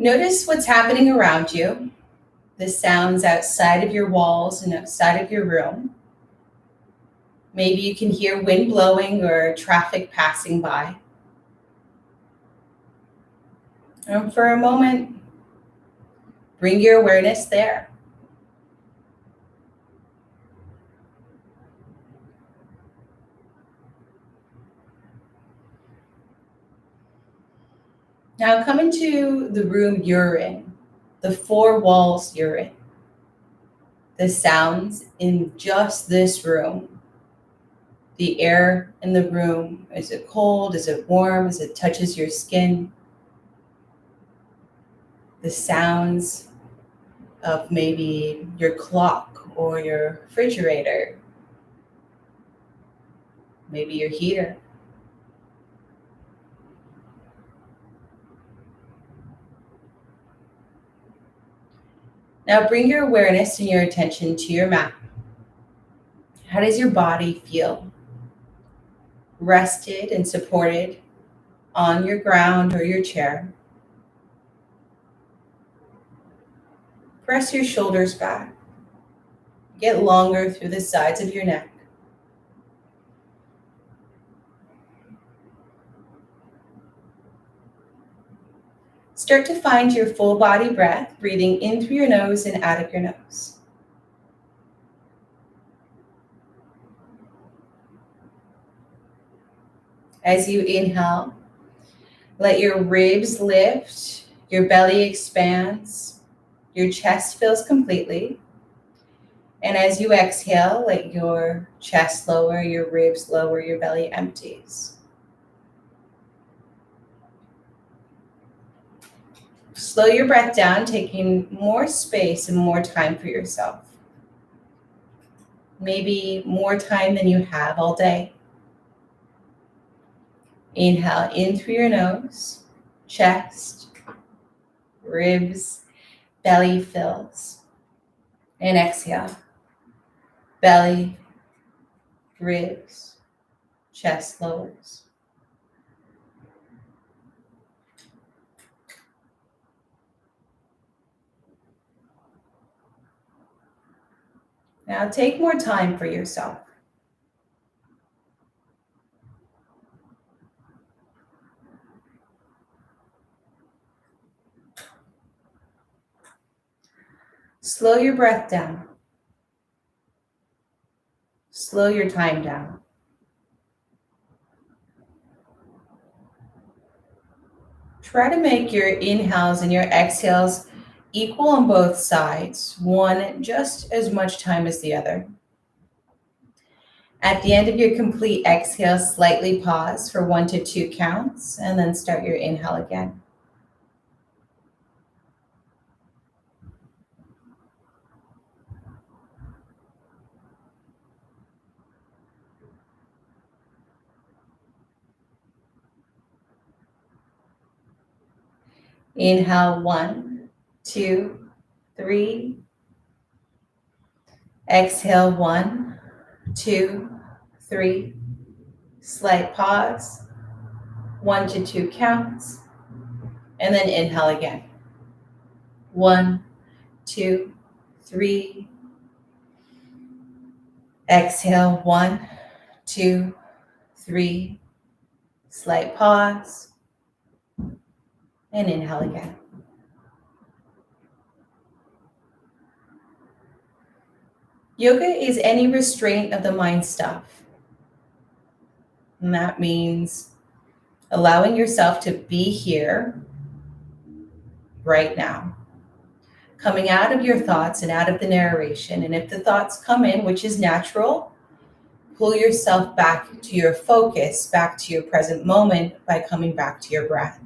Notice what's happening around you, the sounds outside of your walls and outside of your room. Maybe you can hear wind blowing or traffic passing by. And for a moment, bring your awareness there. Now come into the room you're in, the four walls you're in, the sounds in just this room, the air in the room. Is it cold? Is it warm? As it touches your skin? The sounds of maybe your clock or your refrigerator, maybe your heater. Now bring your awareness and your attention to your mat. How does your body feel? Rested and supported on your ground or your chair. Press your shoulders back. Get longer through the sides of your neck. Start to find your full body breath, breathing in through your nose and out of your nose. As you inhale, let your ribs lift, your belly expands, your chest fills completely. And as you exhale, let your chest lower, your ribs lower, your belly empties. Slow your breath down, taking more space and more time for yourself. Maybe more time than you have all day. Inhale in through your nose, chest, ribs, belly fills. And exhale, belly, ribs, chest lowers. Now take more time for yourself. Slow your breath down. Slow your time down. Try to make your inhales and your exhales equal on both sides, one just as much time as the other. At the end of your complete exhale, slightly pause for 1 to 2 counts, and then start your inhale again. Inhale, 1, 2, 3. Exhale, 1, 2, 3. Slight pause, 1 to 2 counts, and then inhale again. 1, 2, 3. Exhale, 1, 2, 3. Slight pause, and inhale again. Yoga is any restraint of the mind stuff. And that means allowing yourself to be here right now. Coming out of your thoughts and out of the narration. And if the thoughts come in, which is natural, pull yourself back to your focus, back to your present moment by coming back to your breath.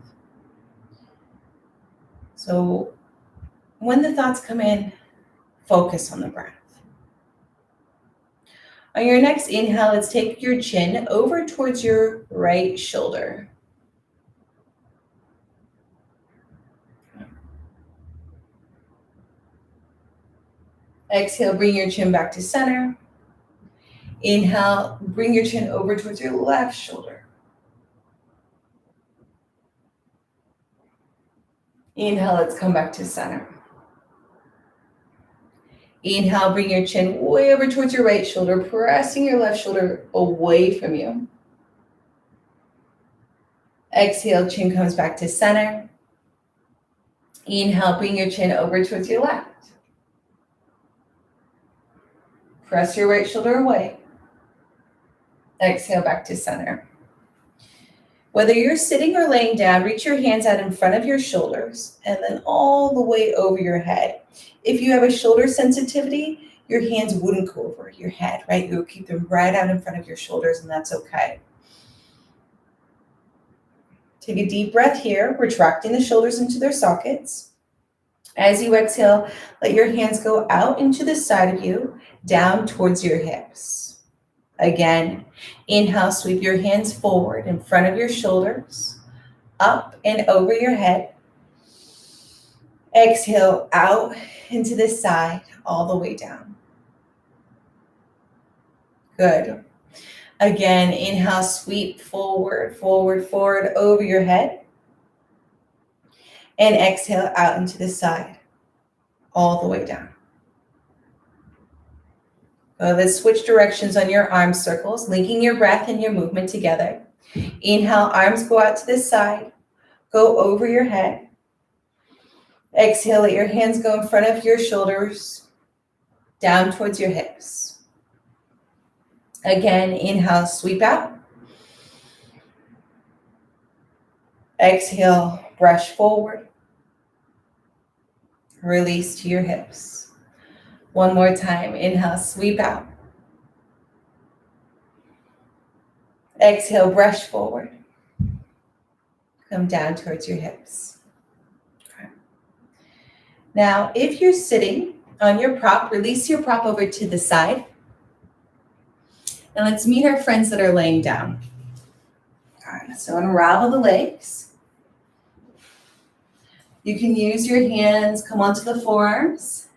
So when the thoughts come in, focus on the breath. On your next inhale, let's take your chin over towards your right shoulder. Exhale, bring your chin back to center. Inhale, bring your chin over towards your left shoulder. Inhale, let's come back to center. Inhale, bring your chin way over towards your right shoulder, pressing your left shoulder away from you. Exhale, chin comes back to center. Inhale, bring your chin over towards your left. Press your right shoulder away. Exhale, back to center. Whether you're sitting or laying down, reach your hands out in front of your shoulders and then all the way over your head. If you have a shoulder sensitivity, your hands wouldn't go over your head, right? You'll keep them right out in front of your shoulders, and that's okay. Take a deep breath here, retracting the shoulders into their sockets. As you exhale, let your hands go out into the side of you, down towards your hips. Again, inhale, sweep your hands forward in front of your shoulders, up and over your head. Exhale, out into the side, all the way down. Good. Again, inhale, sweep forward, forward, forward, over your head. And exhale, out into the side, all the way down. Let's switch directions on your arm circles, linking your breath and your movement together. Inhale, arms go out to the side, go over your head. Exhale, let your hands go in front of your shoulders, down towards your hips. Again, inhale, sweep out. Exhale, brush forward. Release to your hips. One more time, inhale, sweep out. Exhale, brush forward. Come down towards your hips. Okay. Now, if you're sitting on your prop, release your prop over to the side. And let's meet our friends that are laying down. All right, so unravel the legs. You can use your hands, come onto the forearms.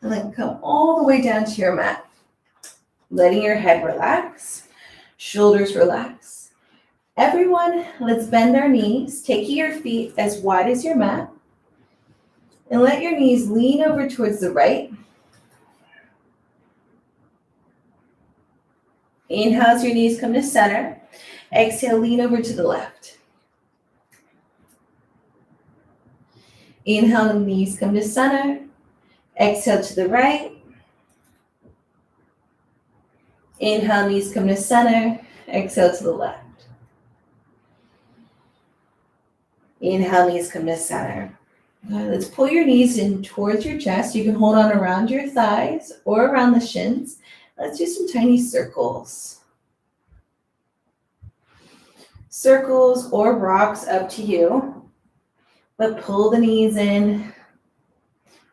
And then come all the way down to your mat. Letting your head relax, shoulders relax. Everyone, let's bend our knees, taking your feet as wide as your mat. And let your knees lean over towards the right. Inhale as your knees come to center. Exhale, lean over to the left. Inhale, knees come to center. Exhale to the right. Inhale, knees come to center. Exhale to the left. Inhale, knees come to center. Okay, let's pull your knees in towards your chest. You can hold on around your thighs or around the shins. Let's do some tiny circles. Circles or rocks, up to you. But pull the knees in.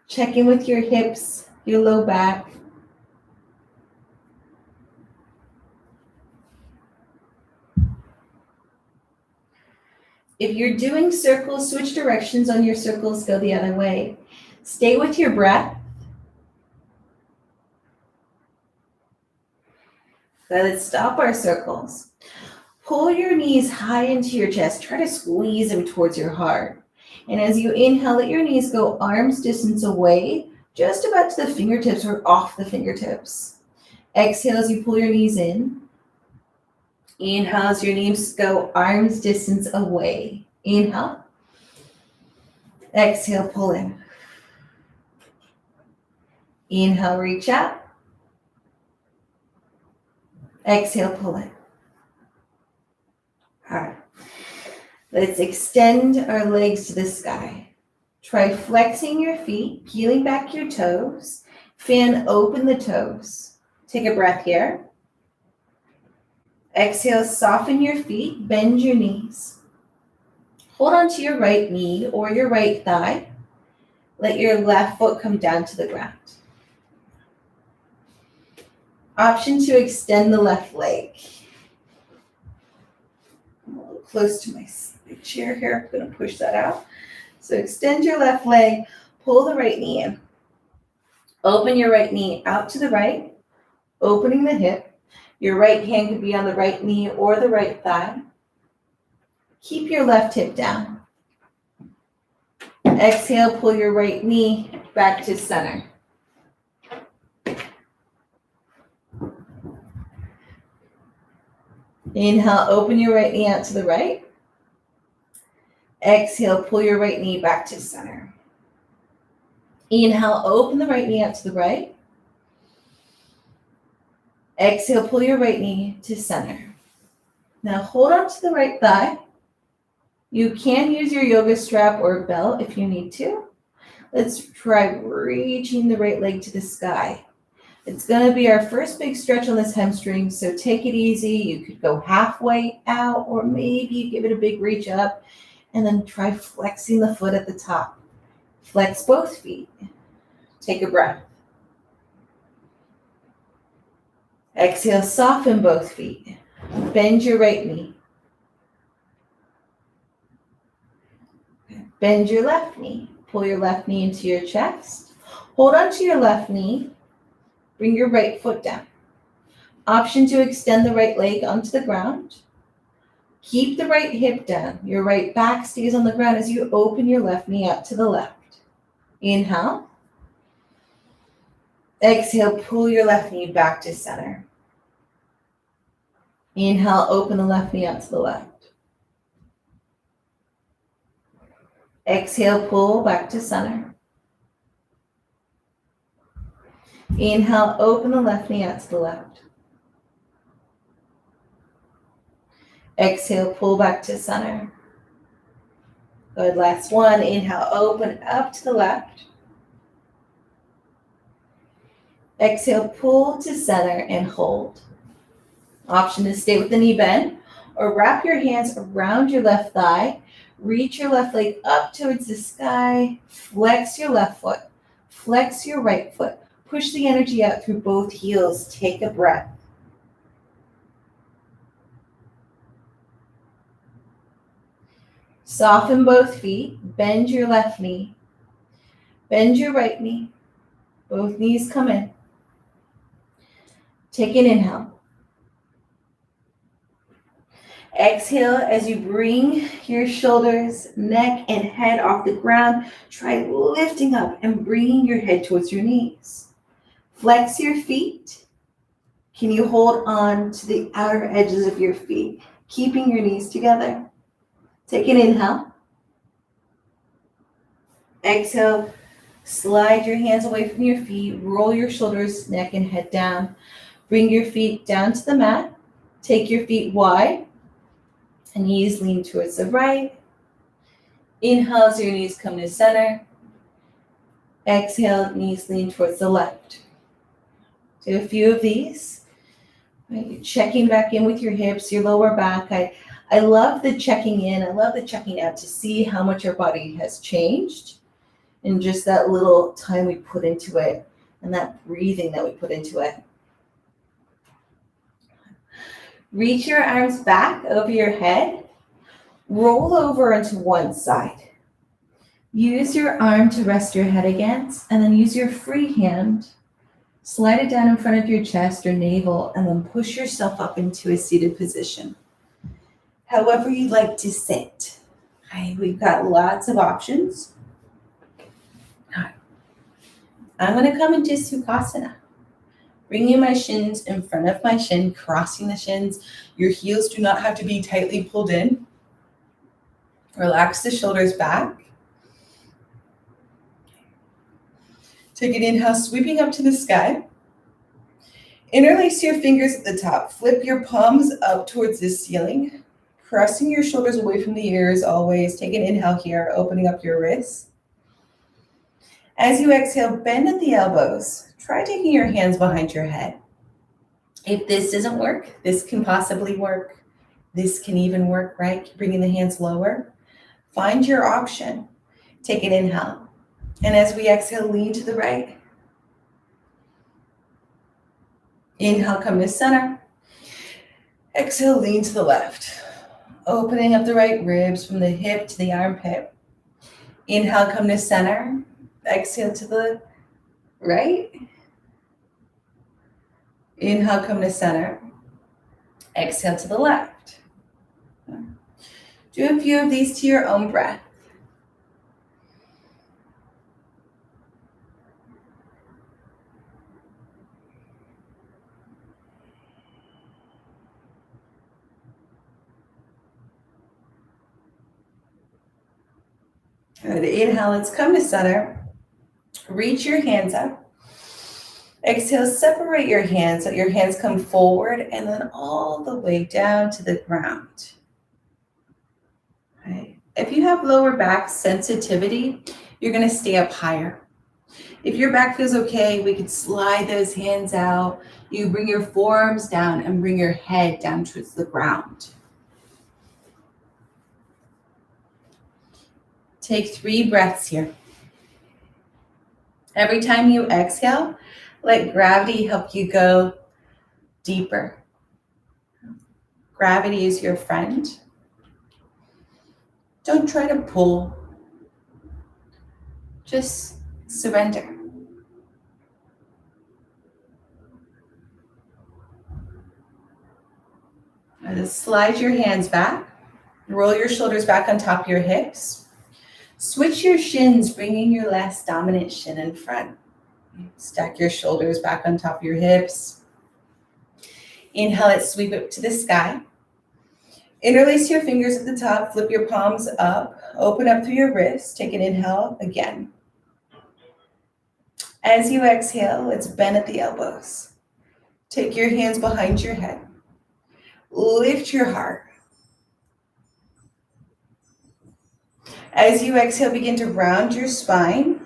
Check in with your hips, your low back. If you're doing circles, switch directions on your circles, go the other way. Stay with your breath. Let's stop our circles. Pull your knees high into your chest. Try to squeeze them towards your heart. And as you inhale, let your knees go arm's distance away, just about to the fingertips or off the fingertips. Exhale as you pull your knees in. Inhale as your knees go arm's distance away. Inhale. Exhale, pull in. Inhale, reach out. Exhale, pull in. All right. Let's extend our legs to the sky. Try flexing your feet, peeling back your toes. Fan open the toes. Take a breath here. Exhale, soften your feet, bend your knees. Hold on to your right knee or your right thigh. Let your left foot come down to the ground. Option to extend the left leg. I'm a little close to my chair here. I'm going to push that out. So extend your left leg, pull the right knee in. Open your right knee out to the right, opening the hip. Your right hand could be on the right knee or the right thigh. Keep your left hip down. Exhale, pull your right knee back to center. Inhale, open your right knee out to the right. Exhale, pull your right knee back to center. Inhale, open the right knee out to the right. Exhale, pull your right knee to center. Now hold on to the right thigh. You can use your yoga strap or belt if you need to. Let's try reaching the right leg to the sky. It's going to be our first big stretch on this hamstring, so take it easy. You could go halfway out, or maybe you give it a big reach up, and then try flexing the foot at the top. Flex both feet. Take a breath. Exhale, soften both feet. Bend your right knee. Bend your left knee. Pull your left knee into your chest. Hold onto your left knee. Bring your right foot down. Option to extend the right leg onto the ground. Keep the right hip down. Your right back stays on the ground as you open your left knee up to the left. Inhale. Exhale, pull your left knee back to center. Inhale, open the left knee up to the left. Exhale, pull back to center. Inhale, open the left knee out to the left. Exhale, pull back to center. Good, last one. Inhale, open up to the left. Exhale, pull to center and hold. Option to stay with the knee bend or wrap your hands around your left thigh. Reach your left leg up towards the sky. Flex your left foot. Flex your right foot. Push the energy out through both heels. Take a breath. Soften both feet. Bend your left knee. Bend your right knee. Both knees come in. Take an inhale. Exhale as you bring your shoulders, neck, and head off the ground. Try lifting up and bringing your head towards your knees. Flex your feet. Can you hold on to the outer edges of your feet, keeping your knees together? Take an inhale. Exhale, slide your hands away from your feet. Roll your shoulders, neck, and head down. Bring your feet down to the mat. Take your feet wide. And knees lean towards the right. Inhale as your knees come to center. Exhale, knees lean towards the left. Do a few of these. Right, you're checking back in with your hips, your lower back. I love the checking in. I love the checking out to see how much our body has changed in just that little time we put into it and that breathing that we put into it. Reach your arms back over your head. Roll over onto one side. Use your arm to rest your head against, and then use your free hand. Slide it down in front of your chest or navel, and then push yourself up into a seated position. However you'd like to sit. Okay, we've got lots of options. I'm going to come into Sukhasana. Bringing my shins in front of my shin, crossing the shins. Your heels do not have to be tightly pulled in. Relax the shoulders back. Take an inhale, sweeping up to the sky. Interlace your fingers at the top. Flip your palms up towards the ceiling. Pressing your shoulders away from the ears always. Take an inhale here, opening up your wrists. As you exhale, bend at the elbows. Try taking your hands behind your head. If this doesn't work, this can possibly work. This can even work, right? Bringing the hands lower. Find your option. Take an inhale. And as we exhale, lean to the right. Inhale, come to center. Exhale, lean to the left. Opening up the right ribs from the hip to the armpit. Inhale, come to center. Exhale to the right. Inhale, come to center. Exhale to the left. Do a few of these to your own breath. Good. Inhale, let's come to center. Reach your hands up. Exhale, separate your hands so your hands come forward and then all the way down to the ground. Right. If you have lower back sensitivity, you're going to stay up higher. If your back feels okay, we could slide those hands out. You bring your forearms down and bring your head down towards the ground. Take 3 breaths here. Every time you exhale, let gravity help you go deeper. Gravity is your friend. Don't try to pull. Just surrender. Now just slide your hands back. Roll your shoulders back on top of your hips. Switch your shins, bringing your less dominant shin in front. Stack your shoulders back on top of your hips. Inhale, let's sweep it to the sky. Interlace your fingers at the top, flip your palms up, open up through your wrists. Take an inhale again. As you exhale, let's bend at the elbows. Take your hands behind your head. Lift your heart. As you exhale, begin to round your spine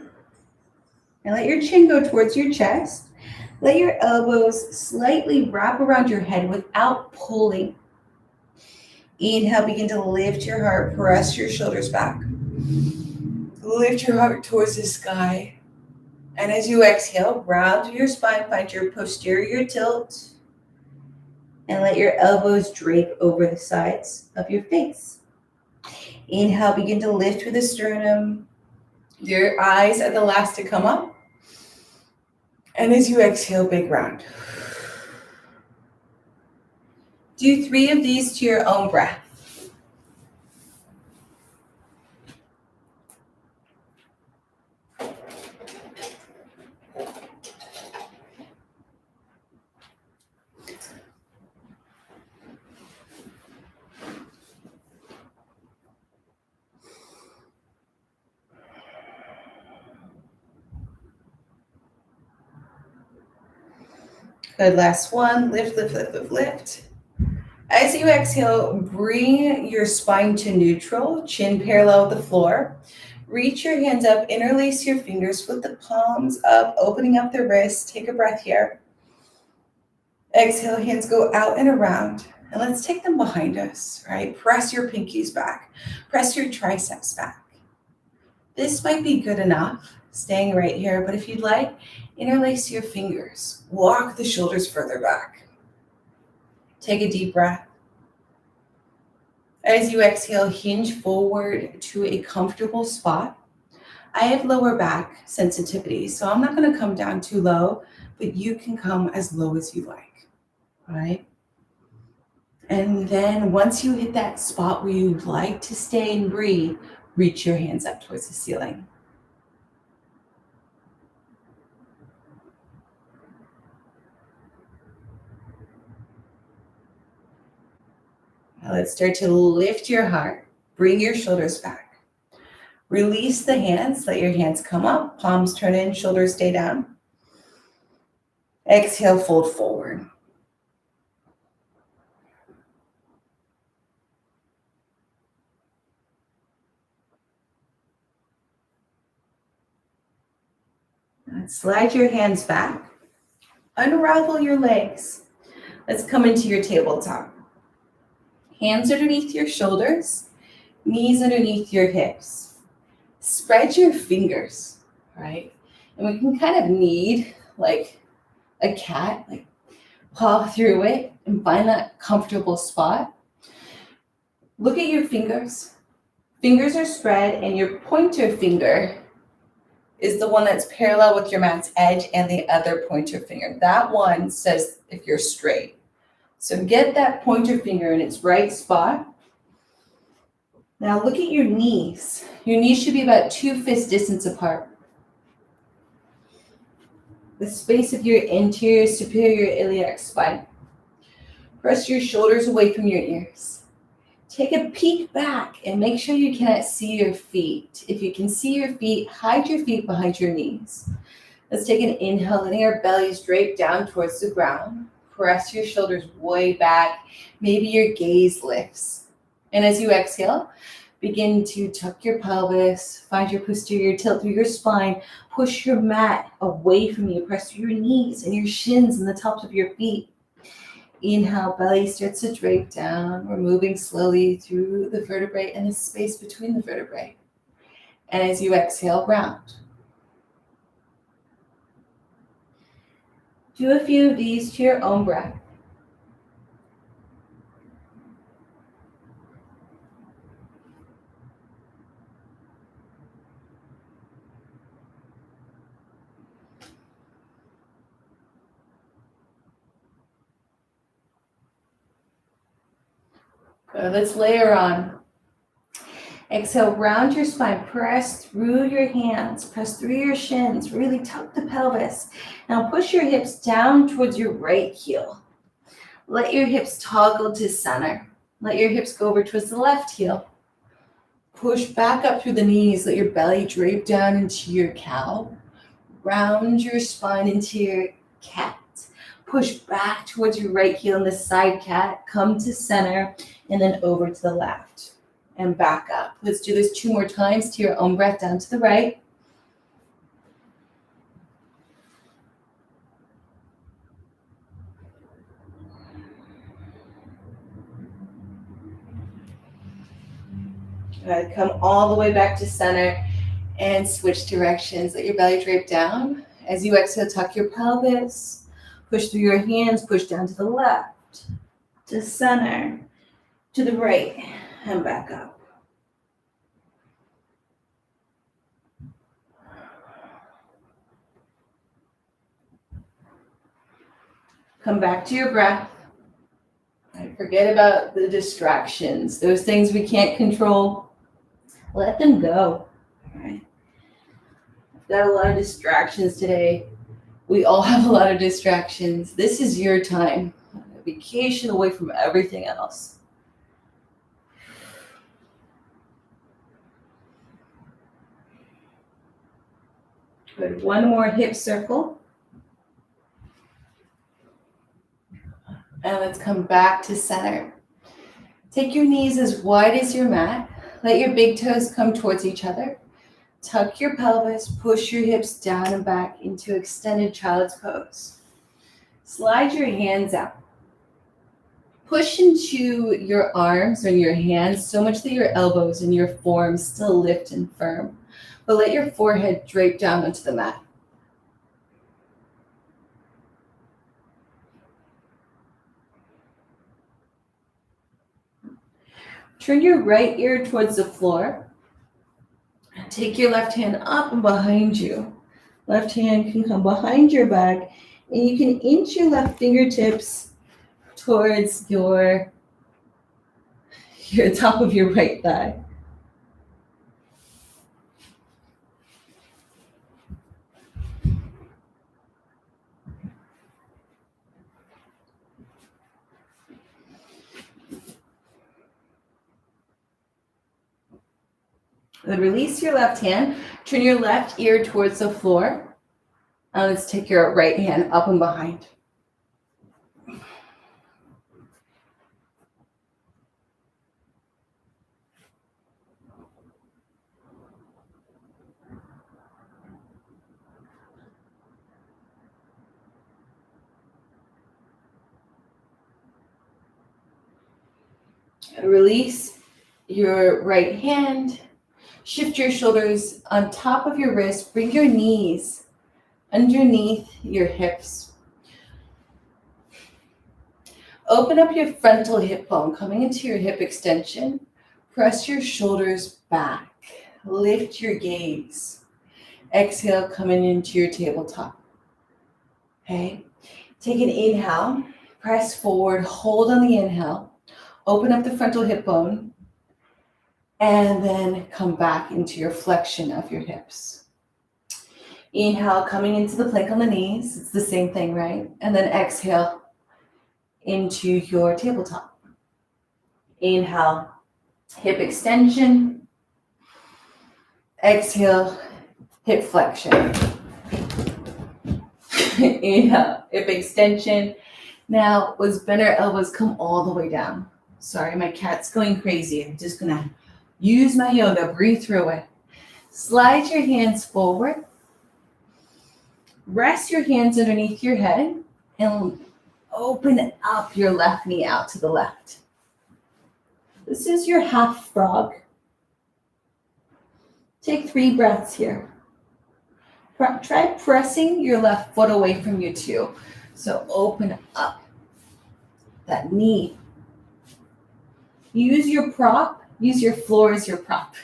and let your chin go towards your chest. Let your elbows slightly wrap around your head without pulling. Inhale, begin to lift your heart, press your shoulders back. Lift your heart towards the sky. And as you exhale, round through your spine, find your posterior tilt, and let your elbows drape over the sides of your face. Inhale, begin to lift through the sternum. Your eyes are the last to come up. And as you exhale, big round. Do 3 of these to your own breath. Good, last one. Lift, lift, lift, lift, lift. As you exhale, bring your spine to neutral, chin parallel with the floor. Reach your hands up, interlace your fingers, flip the palms up, opening up the wrists. Take a breath here. Exhale, hands go out and around. And let's take them behind us, right? Press your pinkies back. Press your triceps back. This might be good enough, staying right here, but if you'd like, interlace your fingers. Walk the shoulders further back. Take a deep breath. As you exhale, hinge forward to a comfortable spot. I have lower back sensitivity, so I'm not going to come down too low, but you can come as low as you like, all right? And then once you hit that spot where you'd like to stay and breathe, reach your hands up towards the ceiling. Now let's start to lift your heart. Bring your shoulders back. Release the hands. Let your hands come up. Palms turn in, shoulders stay down. Exhale, fold forward. Now slide your hands back. Unravel your legs. Let's come into your tabletop. Hands underneath your shoulders, knees underneath your hips. Spread your fingers, right? And we can kind of knead like a cat, like paw through it and find that comfortable spot. Look at your fingers. Fingers are spread and your pointer finger is the one that's parallel with your mat's edge and the other pointer finger. That one says if you're straight. So get that pointer finger in its right spot. Now look at your knees. Your knees should be about 2 fist distance apart. The space of your anterior superior iliac spine. Press your shoulders away from your ears. Take a peek back and make sure you cannot see your feet. If you can see your feet, hide your feet behind your knees. Let's take an inhale, letting our bellies drape down towards the ground. Press your shoulders way back. Maybe your gaze lifts. And as you exhale, begin to tuck your pelvis, find your posterior tilt through your spine, push your mat away from you, press through your knees and your shins and the tops of your feet. Inhale, belly starts to drape down. We're moving slowly through the vertebrae and the space between the vertebrae. And as you exhale, round. Do a few of these to your own breath. Good. Let's layer on. Exhale, round your spine, press through your hands, press through your shins, really tuck the pelvis. Now push your hips down towards your right heel. Let your hips toggle to center. Let your hips go over towards the left heel. Push back up through the knees, let your belly drape down into your cow. Round your spine into your cat. Push back towards your right heel in the side cat, come to center, and then over to the left. And back up. Let's do this 2 more times to your own breath, down to the right. Good. Come all the way back to center and switch directions. Let your belly drape down. As you exhale, tuck your pelvis. Push through your hands, push down to the left, to center, to the right, and back up. Come back to your breath. Forget about the distractions. Those things we can't control, let them go. All right. I've got a lot of distractions today. We all have a lot of distractions. This is your time. A vacation away from everything else. Good. One more hip circle. And let's come back to center. Take your knees as wide as your mat. Let your big toes come towards each other. Tuck your pelvis, push your hips down and back into extended child's pose. Slide your hands out. Push into your arms and your hands so much that your elbows and your forearms still lift and firm. But let your forehead drape down onto the mat. Turn your right ear towards the floor. Take your left hand up and behind you. Left hand can come behind your back, and you can inch your left fingertips towards your top of your right thigh. Then release your left hand, turn your left ear towards the floor. Now let's take your right hand up and behind. Release your right hand. Shift your shoulders on top of your wrist. Bring your knees underneath your hips. Open up your frontal hip bone, coming into your hip extension. Press your shoulders back. Lift your gaze. Exhale, coming into your tabletop. Okay. Take an inhale. Press forward. Hold on the inhale. Open up the frontal hip bone. And then come back into your flexion of your hips. Inhale, coming into the plank on the knees. It's the same thing, right? And then exhale into your tabletop. Inhale, hip extension. Exhale, hip flexion. Inhale, hip extension. Now, let's bend our elbows, come all the way down. Sorry, my cat's going crazy. I'm just gonna use my yoga, breathe through it. Slide your hands forward. Rest your hands underneath your head and open up your left knee out to the left. This is your half frog. Take 3 breaths here. Try pressing your left foot away from you too. So open up that knee. Use your prop, use your floor as your prop.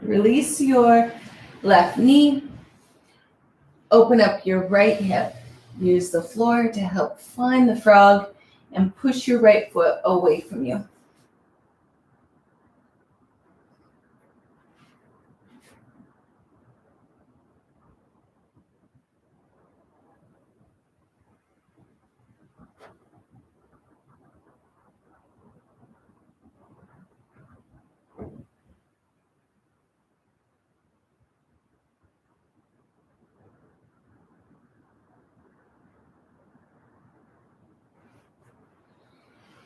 Release your left knee. Open up your right hip. Use the floor to help find the frog and push your right foot away from you.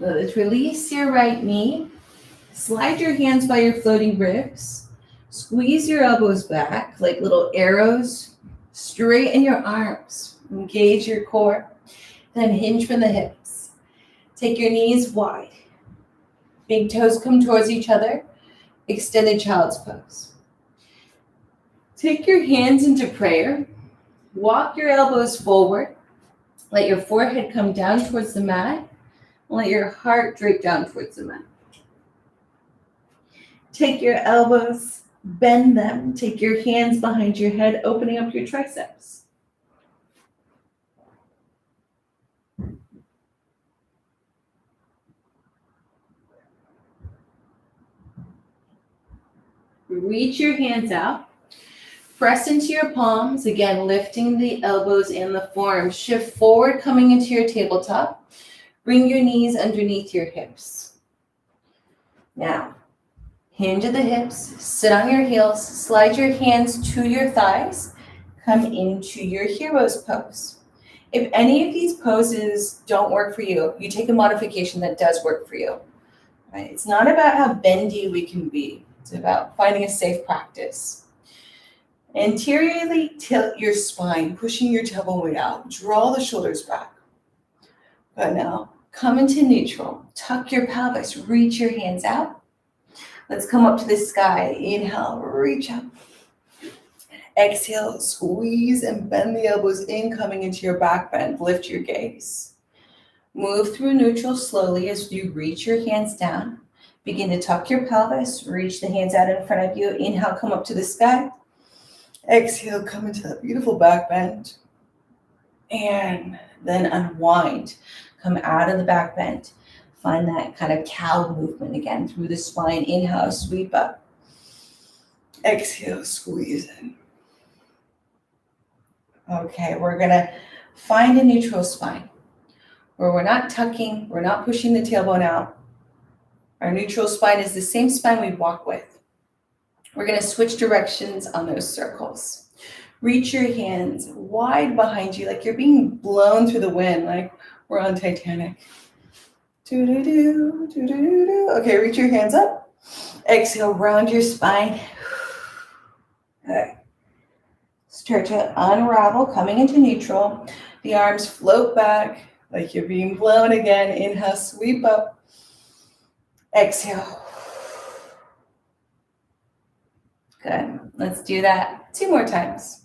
Let's release your right knee. Slide your hands by your floating ribs. Squeeze your elbows back like little arrows. Straighten your arms. Engage your core. Then hinge from the hips. Take your knees wide. Big toes come towards each other. Extended child's pose. Take your hands into prayer. Walk your elbows forward. Let your forehead come down towards the mat. Let your heart drape down towards the mat. Take your elbows, bend them. Take your hands behind your head, opening up your triceps. Reach your hands out. Press into your palms, again, lifting the elbows and the forearms. Shift forward, coming into your tabletop. Bring your knees underneath your hips. Now, hinge at the hips, sit on your heels, slide your hands to your thighs, come into your hero's pose. If any of these poses don't work for you, you take a modification that does work for you. Right? It's not about how bendy we can be. It's about finding a safe practice. Anteriorly tilt your spine, pushing your tailbone weight out. Draw the shoulders back. Good, now come into neutral. Tuck your pelvis, reach your hands out. Let's come up to the sky. Inhale, reach up. Exhale, squeeze and bend the elbows in, coming into your back bend. Lift your gaze. Move through neutral slowly as you reach your hands down. Begin to tuck your pelvis, reach the hands out in front of you. Inhale, come up to the sky. Exhale, come into that beautiful back bend. And then unwind. Come out of the back bend. Find that kind of cow movement again through the spine. Inhale, sweep up. Exhale, squeeze in. Okay, we're gonna find a neutral spine where we're not tucking, we're not pushing the tailbone out. Our neutral spine is the same spine we walk with. We're gonna switch directions on those circles. Reach your hands wide behind you, like you're being blown through the wind, like we're on Titanic. Do-do-do, do-do-do. Okay, reach your hands up. Exhale, round your spine. Okay. Start to unravel, coming into neutral. The arms float back like you're being blown again. Inhale, sweep up. Exhale. Good. Let's do that 2 more times.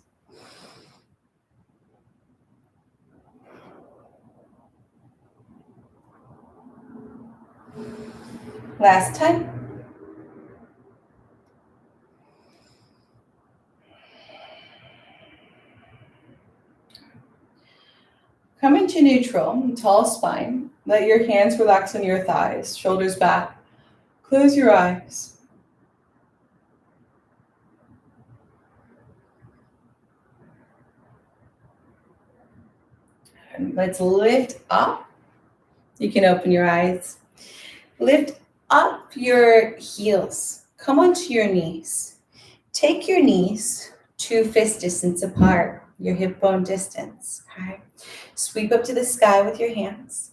Last time. Come into into neutral, tall spine. Let your hands relax on your thighs, shoulders back. Close your eyes. And let's lift up. You can open your eyes. Lift up your heels. Come onto your knees. Take your knees 2 fist distance apart, your hip bone distance. Okay. Sweep up to the sky with your hands.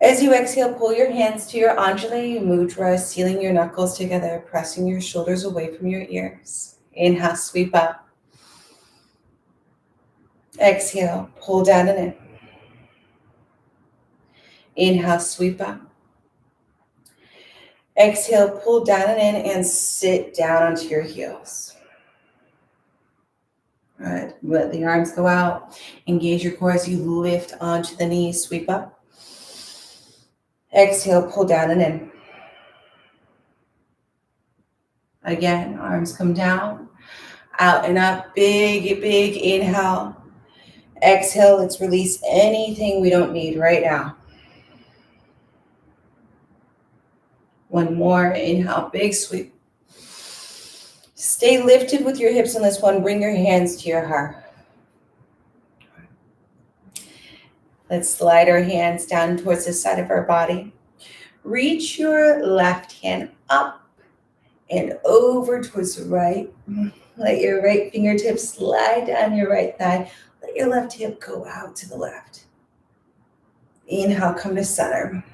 As you exhale, pull your hands to your Anjali Mudra, sealing your knuckles together, pressing your shoulders away from your ears. Inhale, sweep up. Exhale, pull down and in. Inhale, sweep up. Exhale, pull down and in and sit down onto your heels. All right, let the arms go out. Engage your core as you lift onto the knees, sweep up. Exhale, pull down and in. Again, arms come down, out and up, big, big inhale. Exhale, let's release anything we don't need right now. One more, inhale, big sweep. Stay lifted with your hips on this one. Bring your hands to your heart. Let's slide our hands down towards the side of our body. Reach your left hand up and over towards the right. Let your right fingertips slide down your right thigh. Let your left hip go out to the left. Inhale, come to center.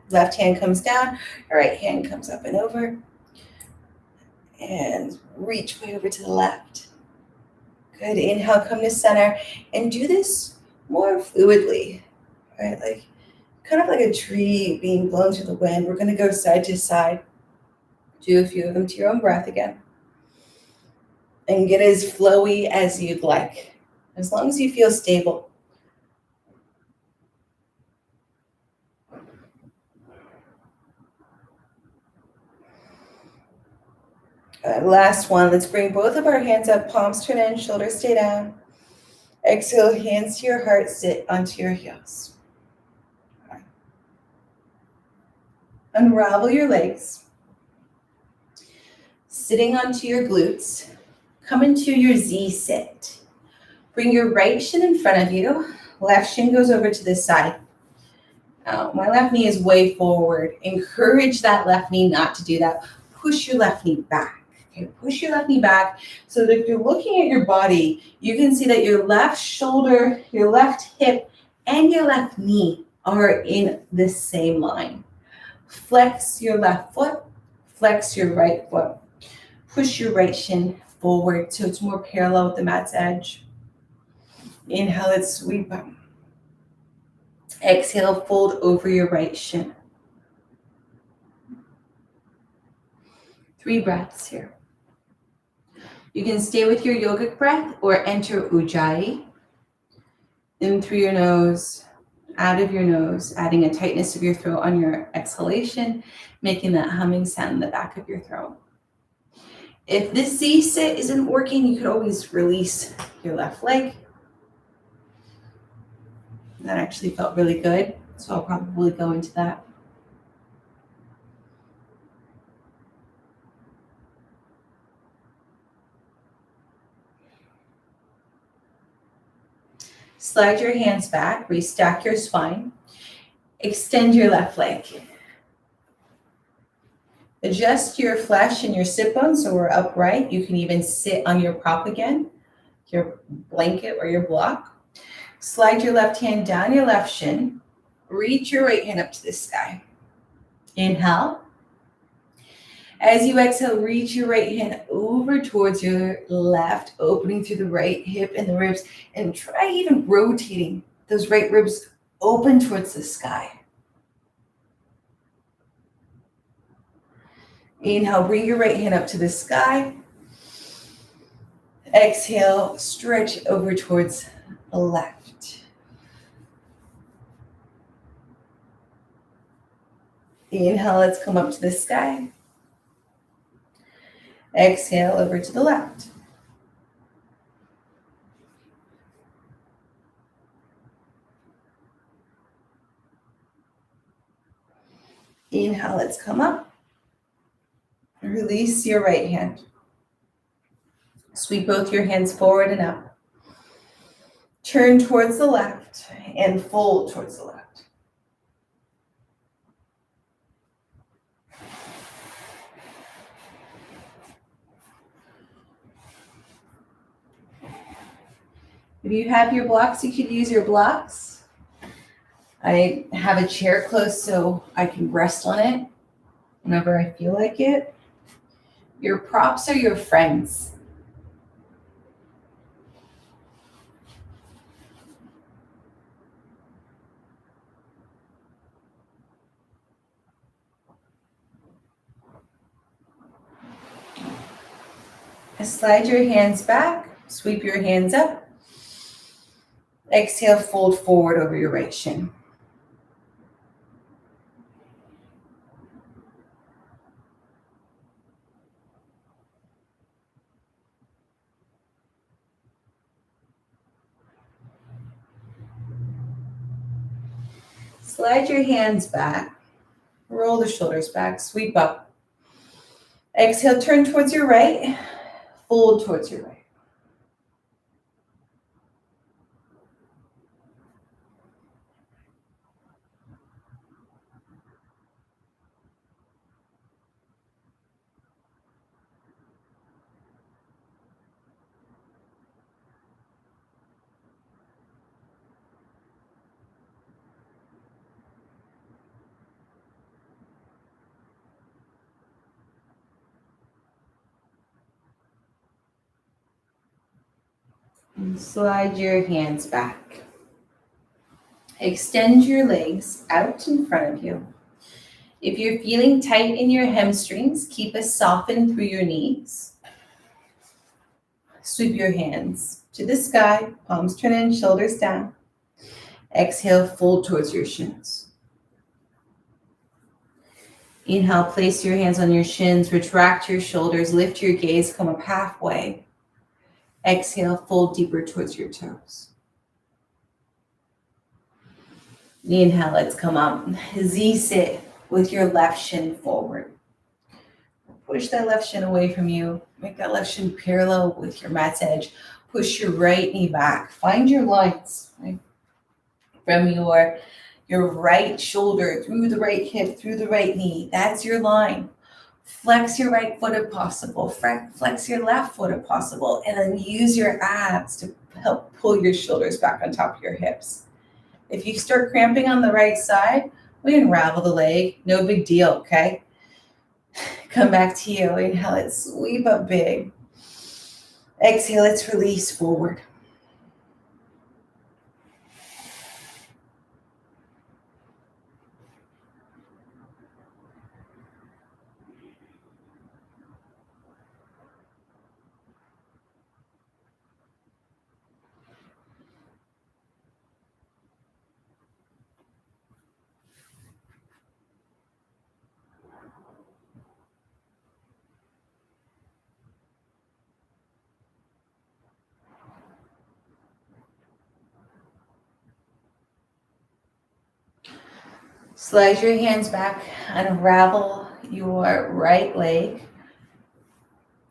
Left hand comes down, right hand comes up and over. And reach way over to the left. Good, inhale, come to center. And do this more fluidly, right? Like, kind of like a tree being blown to the wind. We're gonna go side to side. Do a few of them to your own breath again. And get as flowy as you'd like, as long as you feel stable. Last one, let's bring both of our hands up, palms turn in, shoulders stay down. Exhale, hands to your heart, sit onto your heels. Unravel your legs. Sitting onto your glutes, come into your Z sit. Bring your right shin in front of you, left shin goes over to this side. Now, my left knee is way forward. Encourage that left knee not to do that. Push your left knee back. Okay, push your left knee back so that if you're looking at your body, you can see that your left shoulder, your left hip, and your left knee are in the same line. Flex your left foot, flex your right foot. Push your right shin forward so it's more parallel with the mat's edge. Inhale, let's sweep up. Exhale, fold over your right shin. 3 breaths here. You can stay with your yogic breath or enter Ujjayi. In through your nose, out of your nose, adding a tightness of your throat on your exhalation, making that humming sound in the back of your throat. If this Z sit isn't working, you could always release your left leg. That actually felt really good, so I'll probably go into that. Slide your hands back, restack your spine. Extend your left leg. Adjust your flesh and your sit bones so we're upright. You can even sit on your prop again, your blanket or your block. Slide your left hand down your left shin. Reach your right hand up to the sky. Inhale. As you exhale, reach your right hand over towards your left, opening through the right hip and the ribs, and try even rotating those right ribs open towards the sky. Inhale, bring your right hand up to the sky. Exhale, stretch over towards the left. Inhale, let's come up to the sky. Exhale, over to the left. Inhale, let's come up. Release your right hand. Sweep both your hands forward and up. Turn towards the left and fold towards the left. If you have your blocks, you could use your blocks. I have a chair close so I can rest on it whenever I feel like it. Your props are your friends. Slide your hands back, sweep your hands up. Exhale, fold forward over your right shin. Slide your hands back, roll the shoulders back, sweep up. Exhale, turn towards your right, fold towards your right. And slide your hands back. Extend your legs out in front of you. If you're feeling tight in your hamstrings, keep it softened through your knees. Sweep your hands to the sky, palms turn in, shoulders down. Exhale, fold towards your shins. Inhale, place your hands on your shins, retract your shoulders, lift your gaze, come up halfway. Exhale, fold deeper towards your toes. Inhale, let's come up. Z-sit with your left shin forward. Push that left shin away from you. Make that left shin parallel with your mat's edge. Push your right knee back. Find your lines, right? From your right shoulder, through the right hip, through the right knee. That's your line. Flex your right foot if possible. Flex your left foot if possible. And then use your abs to help pull your shoulders back on top of your hips. If you start cramping on the right side, we unravel the leg. No big deal, okay? Come back to you. Inhale, let's sweep up big. Exhale, let's release forward. Slide your hands back, unravel your right leg.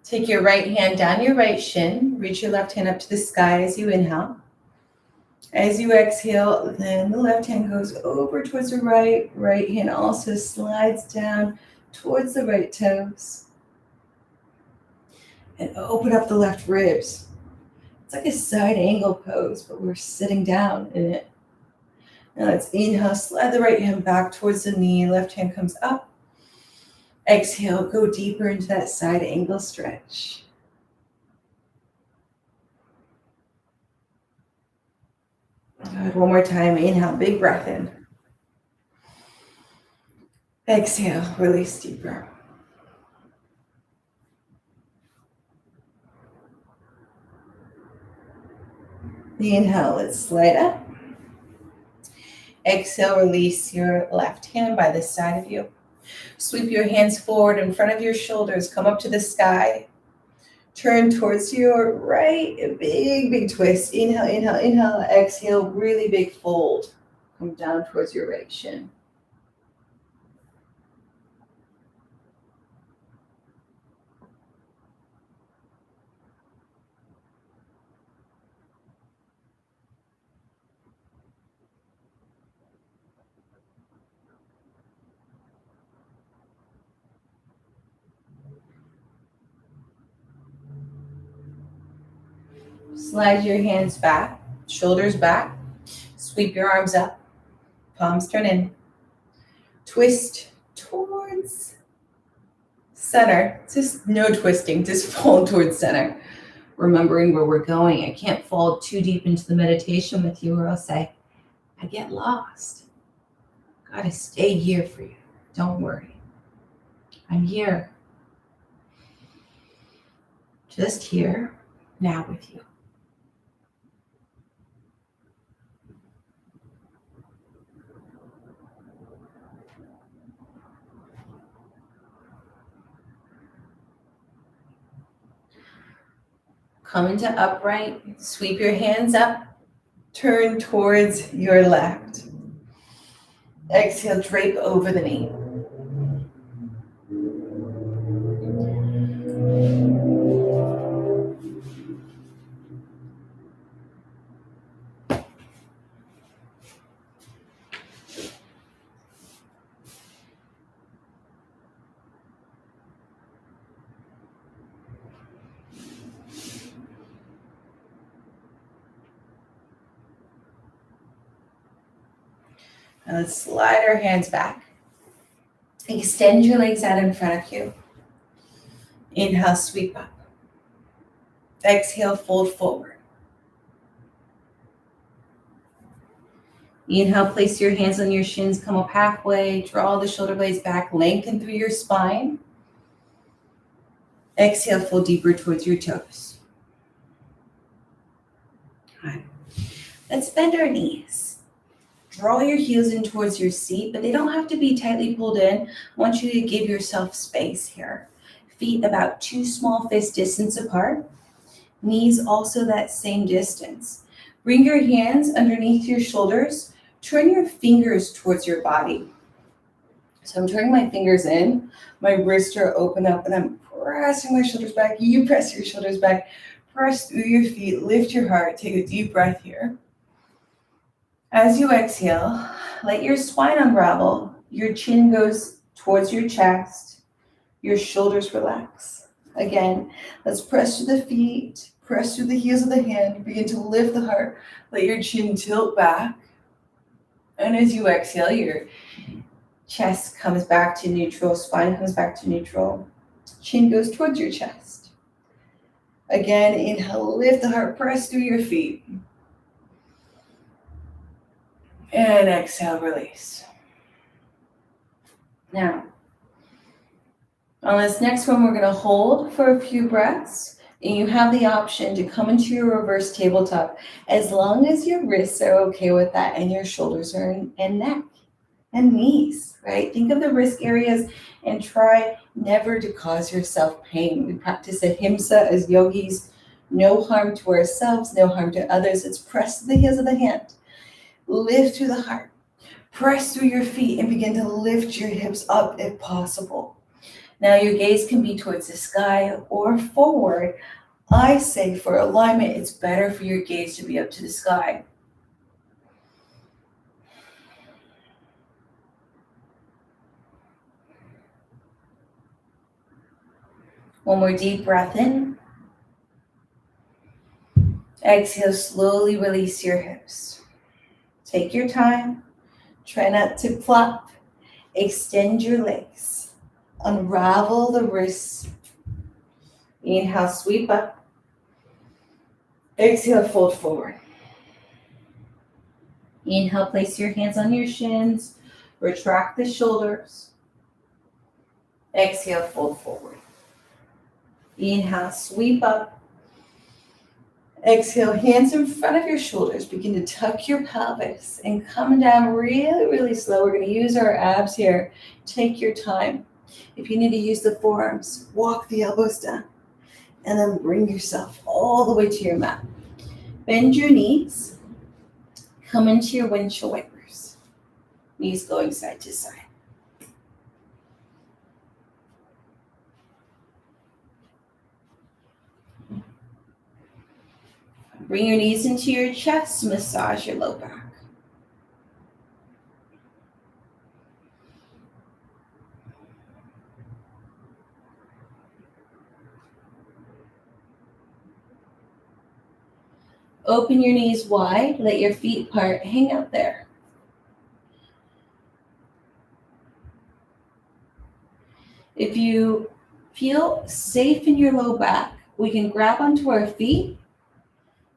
Take your right hand down your right shin. Reach your left hand up to the sky as you inhale. As you exhale, then the left hand goes over towards the right. Right hand also slides down towards the right toes. And open up the left ribs. It's like a side angle pose, but we're sitting down in it. Now let's inhale, slide the right hand back towards the knee. Left hand comes up. Exhale, go deeper into that side angle stretch. Good, one more time. Inhale, big breath in. Exhale, release deeper. Inhale, let's slide up. Exhale, release your left hand by the side of you. Sweep your hands forward in front of your shoulders. Come up to the sky. Turn towards your right. A big, big twist. Inhale, inhale, inhale. Exhale, really big fold. Come down towards your right shin. Slide your hands back, shoulders back. Sweep your arms up, palms turn in. Twist towards center. Just no twisting, just fold towards center. Remembering where we're going. I can't fall too deep into the meditation with you or I'll say, I get lost. Gotta stay here for you. Don't worry. I'm here. Just here, now with you. Come into upright, sweep your hands up, turn towards your left. Exhale, drape over the knee. And let's slide our hands back. Extend your legs out in front of you. Inhale, sweep up. Exhale, fold forward. Inhale, place your hands on your shins, come up halfway, draw the shoulder blades back, lengthen through your spine. Exhale, fold deeper towards your toes. All right. Let's bend our knees. Draw your heels in towards your seat, but they don't have to be tightly pulled in. I want you to give yourself space here. Feet about 2 small fist distance apart. Knees also that same distance. Bring your hands underneath your shoulders. Turn your fingers towards your body. So I'm turning my fingers in. My wrists are open up and I'm pressing my shoulders back. You press your shoulders back. Press through your feet. Lift your heart. Take a deep breath here. As you exhale, let your spine unravel. Your chin goes towards your chest. Your shoulders relax. Again, let's press through the feet, press through the heels of the hand. Begin to lift the heart. Let your chin tilt back. And as you exhale, your chest comes back to neutral, spine comes back to neutral. Chin goes towards your chest. Again, inhale, lift the heart, press through your feet. And exhale, release. Now, on this next one, we're going to hold for a few breaths. And you have the option to come into your reverse tabletop as long as your wrists are okay with that and your shoulders are and neck and knees, right? Think of the wrist areas and try never to cause yourself pain. We practice ahimsa as yogis. No harm to ourselves, no harm to others. It's press the heels of the hand. Lift through the heart. Press through your feet and begin to lift your hips up if possible. Now your gaze can be towards the sky or forward. I say for alignment, it's better for your gaze to be up to the sky. One more deep breath in. Exhale, slowly release your hips. Take your time. Try not to flop. Extend your legs. Unravel the wrists. Inhale, sweep up. Exhale, fold forward. Inhale, place your hands on your shins. Retract the shoulders. Exhale, fold forward. Inhale, sweep up. Exhale, hands in front of your shoulders. Begin to tuck your pelvis and come down really, really slow. We're going to use our abs here. Take your time. If you need to use the forearms, walk the elbows down and then bring yourself all the way to your mat. Bend your knees. Come into your windshield wipers. Knees going side to side. Bring your knees into your chest, massage your low back. Open your knees wide. Let your feet part. Hang out there. If you feel safe in your low back, we can grab onto our feet.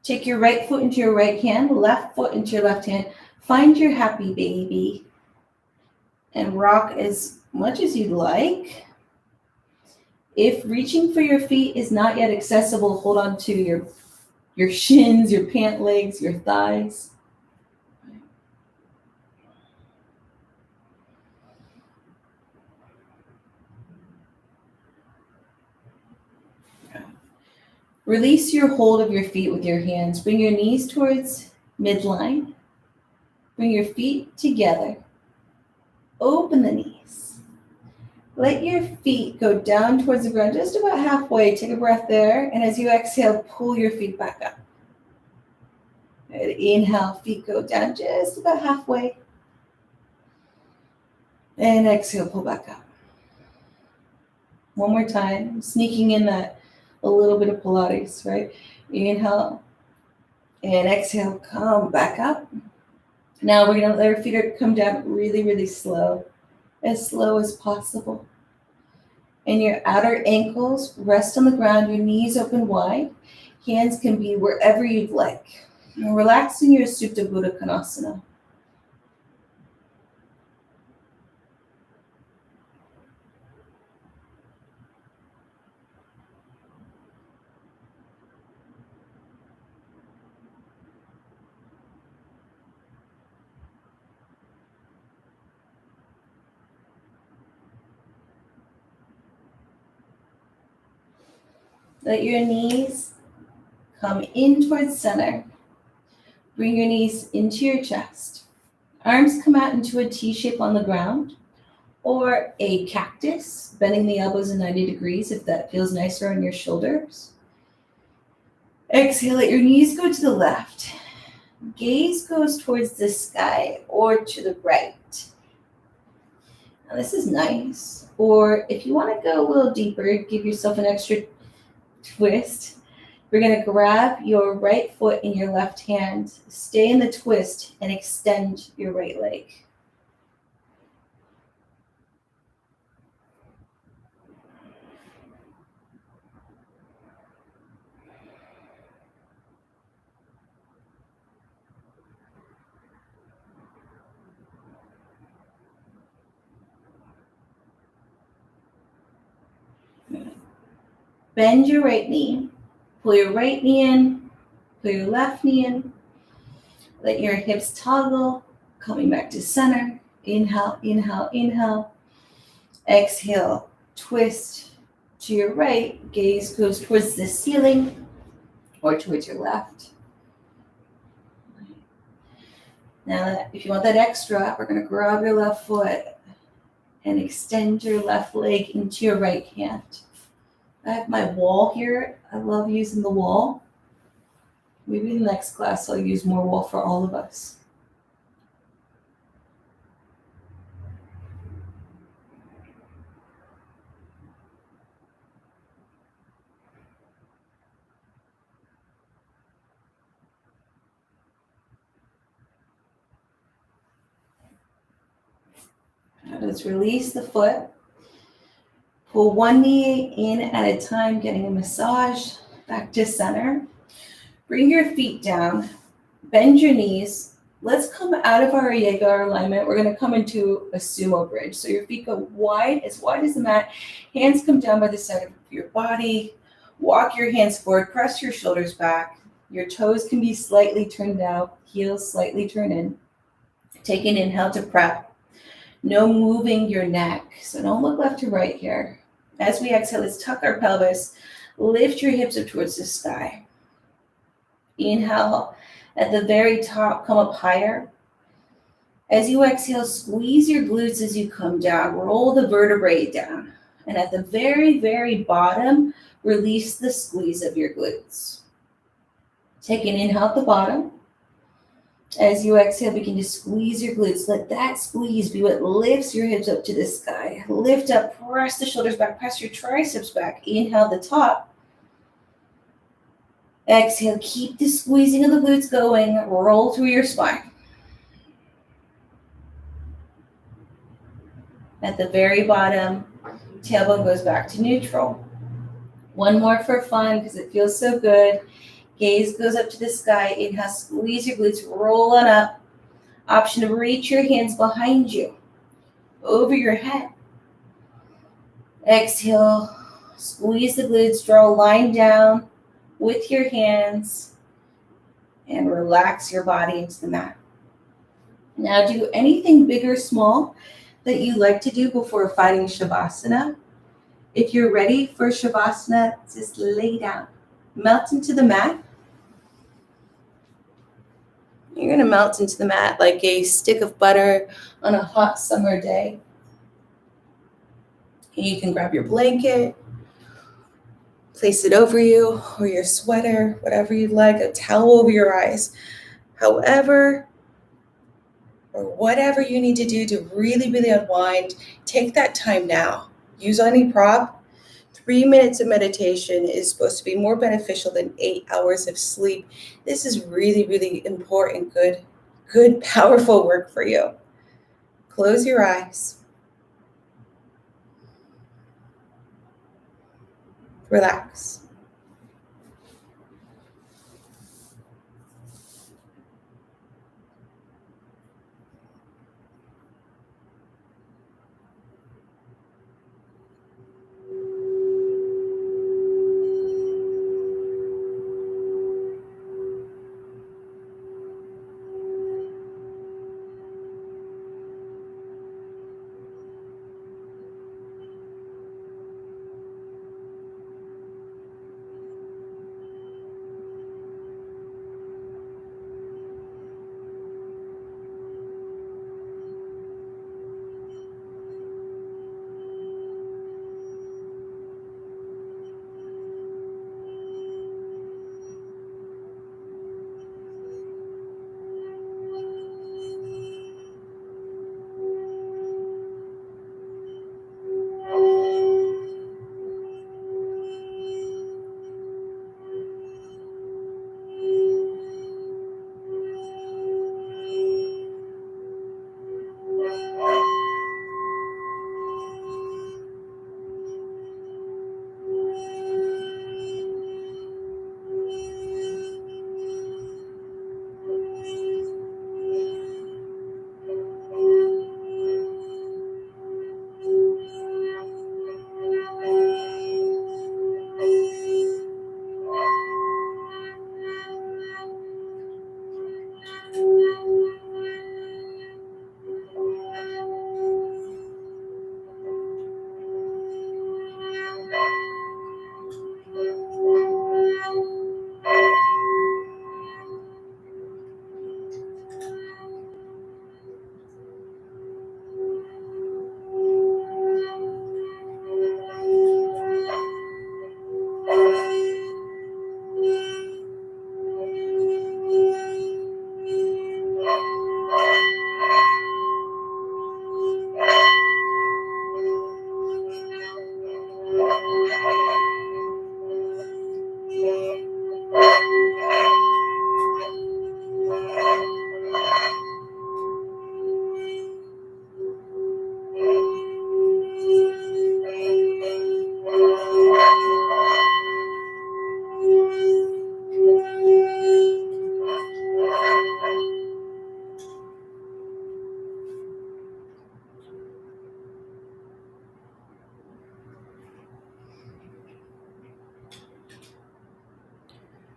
Take your right foot into your right hand, left foot into your left hand. Find your happy baby and rock as much as you'd like. If reaching for your feet is not yet accessible, hold on to your shins, your pant legs, your thighs. Release your hold of your feet with your hands. Bring your knees towards midline. Bring your feet together. Open the knees. Let your feet go down towards the ground just about halfway. Take a breath there. And as you exhale, pull your feet back up. Good. Inhale, feet go down just about halfway. And exhale, pull back up. One more time, sneaking in that a little bit of Pilates, right? Inhale and exhale, come back up. Now we're gonna let our feet come down really, really slow as possible. And your outer ankles rest on the ground, your knees open wide. Hands can be wherever you'd like. And relax in your Supta Buddha Konasana. Let your knees come in towards center. Bring your knees into your chest. Arms come out into a T shape on the ground or a cactus, bending the elbows in 90 degrees if that feels nicer on your shoulders. Exhale, let your knees go to the left. Gaze goes towards the sky or to the right. Now this is nice. Or if you want to go a little deeper, give yourself an extra twist. We're going to grab your right foot in your left hand, stay in the twist, and extend your right leg. Bend your right knee. Pull your right knee in. Pull your left knee in. Let your hips toggle, coming back to center. Inhale, inhale, inhale. Exhale, twist to your right. Gaze goes towards the ceiling or towards your left. Now, if you want that extra, we're going to grab your left foot and extend your left leg into your right hand. I have my wall here. I love using the wall. Maybe in the next class I'll use more wall for all of us. Now let's release the foot. Pull one knee in at a time, getting a massage back to center. Bring your feet down, bend your knees. Let's come out of our Iyengar alignment. We're going to come into a sumo bridge. So your feet go wide as the mat. Hands come down by the side of your body. Walk your hands forward, press your shoulders back. Your toes can be slightly turned out, heels slightly turn in. Take an inhale to prep. No moving your neck. So don't look left to right here. As we exhale, let's tuck our pelvis. Lift your hips up towards the sky. Inhale at the very top, come up higher. As you exhale, squeeze your glutes as you come down. Roll the vertebrae down. And at the very, very bottom, release the squeeze of your glutes. Take an inhale at the bottom. As you exhale, begin to squeeze your glutes. Let that squeeze be what lifts your hips up to the sky. Lift up, press the shoulders back, press your triceps back. Inhale the top. Exhale, keep the squeezing of the glutes going. Roll through your spine. At the very bottom, tailbone goes back to neutral. One more for fun because it feels so good. Gaze goes up to the sky. Inhale, squeeze your glutes, roll on up. Option to reach your hands behind you, over your head. Exhale, squeeze the glutes, draw a line down with your hands, and relax your body into the mat. Now do anything big or small that you like to do before finding Shavasana. If you're ready for Shavasana, just lay down. Melt into the mat. You're going to melt into the mat like a stick of butter on a hot summer day. And you can grab your blanket, place it over you, or your sweater, whatever you'd like, a towel over your eyes. However, or whatever you need to do to really, really unwind, take that time now. Use any prop. 3 minutes of meditation is supposed to be more beneficial than 8 hours of sleep. This is really, really important, good, powerful work for you. Close your eyes. Relax.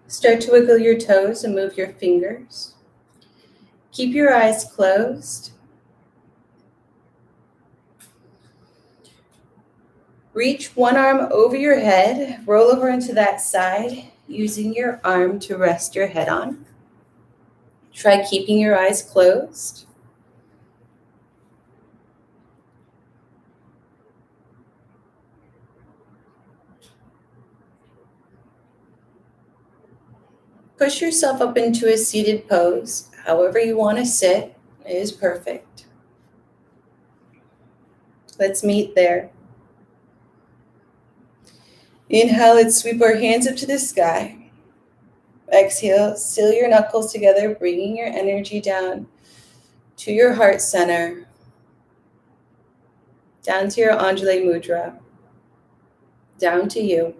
Start to wiggle your toes and move your fingers. Keep your eyes closed. Reach one arm over your head, roll over into that side, using your arm to rest your head on. Try keeping your eyes closed. Push yourself up into a seated pose. However you want to sit is perfect. Let's meet there. Inhale, let's sweep our hands up to the sky. Exhale, seal your knuckles together, bringing your energy down to your heart center, down to your Anjali Mudra, down to you.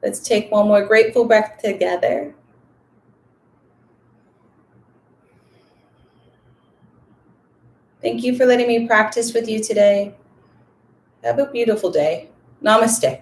Let's take one more grateful breath together. Thank you for letting me practice with you today. Have a beautiful day. Namaste.